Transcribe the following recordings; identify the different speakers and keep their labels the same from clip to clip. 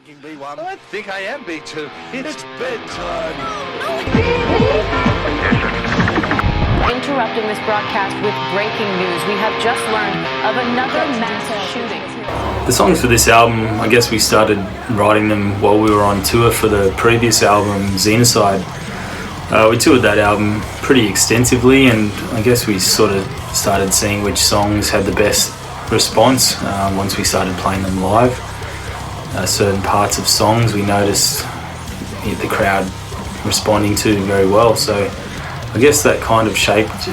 Speaker 1: thinking B1. I think I am B2. It's bedtime.
Speaker 2: Interrupting this broadcast with breaking news. We have just learned of another mass shooting.
Speaker 3: The songs for this album, I guess we started writing them while we were on tour for the previous album, Xenocide. We toured that album pretty extensively, and I guess we sort of started seeing which songs had the best response once we started playing them live. Certain parts of songs we noticed the crowd responding to very well, so I guess that kind of shaped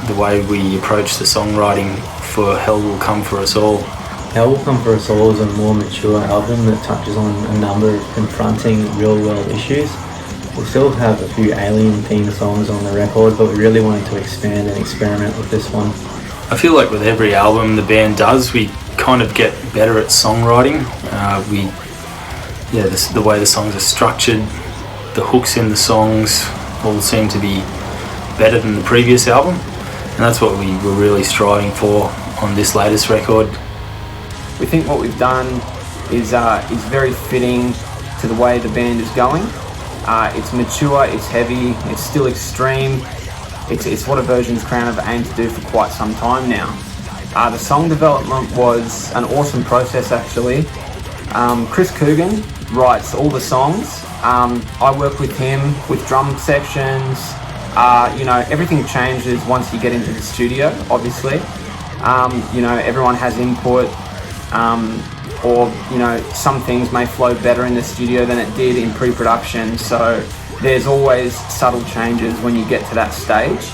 Speaker 3: the way we approach the songwriting for Hell Will Come For Us All.
Speaker 4: Hell Will Come For Us All is a more mature album that touches on a number of confronting real-world issues. We still have a few alien-themed songs on the record, but we really wanted to expand and experiment with this one.
Speaker 3: I feel like with every album the band does, we kind of get better at songwriting. The way the songs are structured, the hooks in the songs all seem to be better than the previous album, and that's what we were really striving for on this latest record.
Speaker 5: We think what we've done is very fitting to the way the band is going. It's mature, it's heavy, it's still extreme. It's what Aversion's Crown have aimed to do for quite some time now. The song development was an awesome process actually. Chris Coogan writes all the songs. I work with him with drum sections. Everything changes once you get into the studio, obviously. Everyone has input, or some things may flow better in the studio than it did in pre-production, so there's always subtle changes when you get to that stage.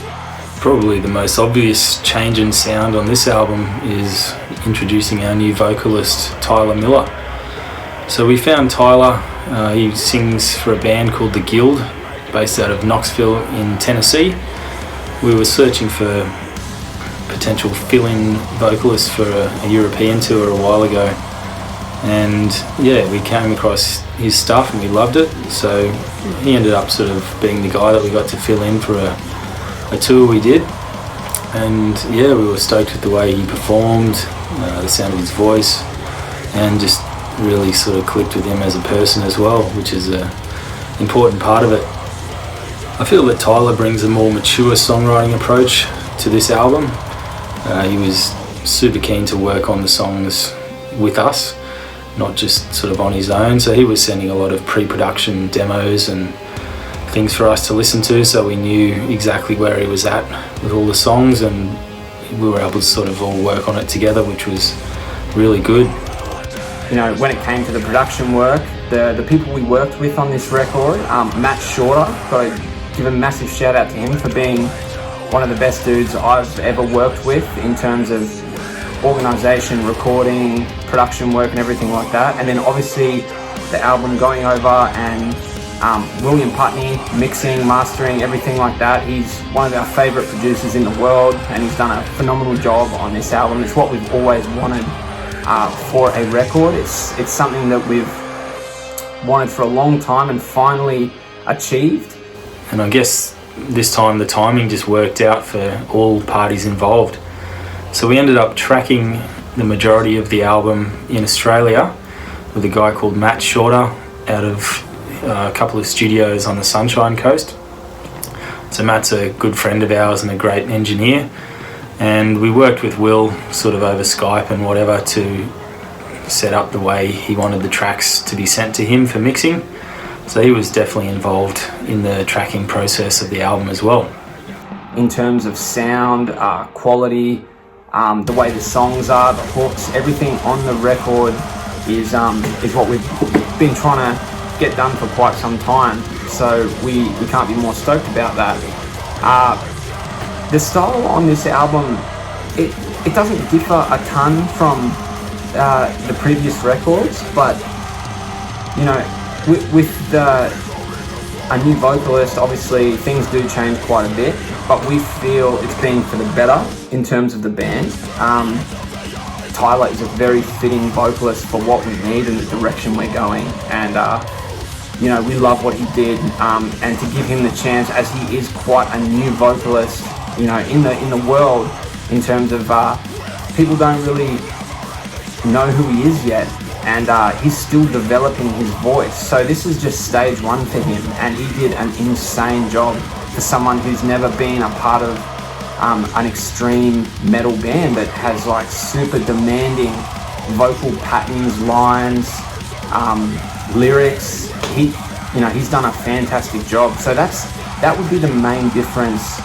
Speaker 3: Probably the most obvious change in sound on this album is introducing our new vocalist, Tyler Miller. So we found Tyler, he sings for a band called The Guild, based out of Knoxville in Tennessee. We were searching for potential fill-in vocalists for a European tour a while ago, and we came across his stuff and we loved it, so he ended up sort of being the guy that we got to fill in for a tour we did. And we were stoked with the way he performed, the sound of his voice, and just really sort of clicked with him as a person as well, which is an important part of it. I feel that Tyler brings a more mature songwriting approach to this album. He was super keen to work on the songs with us, not just sort of on his own, so he was sending a lot of pre-production demos and things for us to listen to, so we knew exactly where he was at with all the songs, and we were able to sort of all work on it together, which was really good.
Speaker 5: When it came to the production work, the people we worked with on this record, Matt Shorter, got to give a massive shout out to him for being one of the best dudes I've ever worked with in terms of organisation, recording, production work and everything like that. And then obviously the album going over, and William Putney, mixing, mastering, everything like that. He's one of our favourite producers in the world, and he's done a phenomenal job on this album. It's what we've always wanted for a record. It's something that we've wanted for a long time and finally achieved.
Speaker 3: And I guess this time the timing just worked out for all parties involved. So we ended up tracking the majority of the album in Australia with a guy called Matt Shorter out of a couple of studios on the Sunshine Coast. So Matt's a good friend of ours and a great engineer, and we worked with Will sort of over Skype and whatever to set up the way he wanted the tracks to be sent to him for mixing. So he was definitely involved in the tracking process of the album as well.
Speaker 5: In terms of sound, quality, the way the songs are, the hooks, everything on the record is what we've been trying to get done for quite some time. So we can't be more stoked about that. The style on this album, it doesn't differ a ton from the previous records, but with a new vocalist, obviously things do change quite a bit, but we feel it's been for the better in terms of the band. Tyler is a very fitting vocalist for what we need and the direction we're going, and we love what he did, and to give him the chance, as he is quite a new vocalist in the world, in terms of people don't really know who he is yet. and he's still developing his voice. So this is just stage one for him, and he did an insane job for someone who's never been a part of an extreme metal band that has like super demanding vocal patterns, lines, lyrics. He's done a fantastic job. So that would be the main difference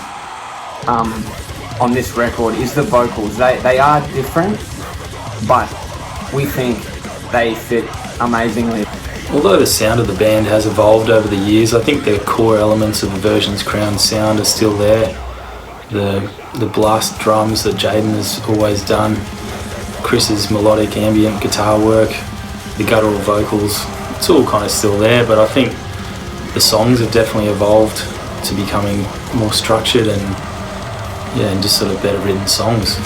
Speaker 5: on this record, is the vocals. They are different, but we think they fit amazingly.
Speaker 3: Although the sound of the band has evolved over the years, I think the core elements of Aversion's Crown sound are still there. The blast drums that Jaden has always done, Chris's melodic ambient guitar work, the guttural vocals, it's all kind of still there, but I think the songs have definitely evolved to becoming more structured and just sort of better written songs.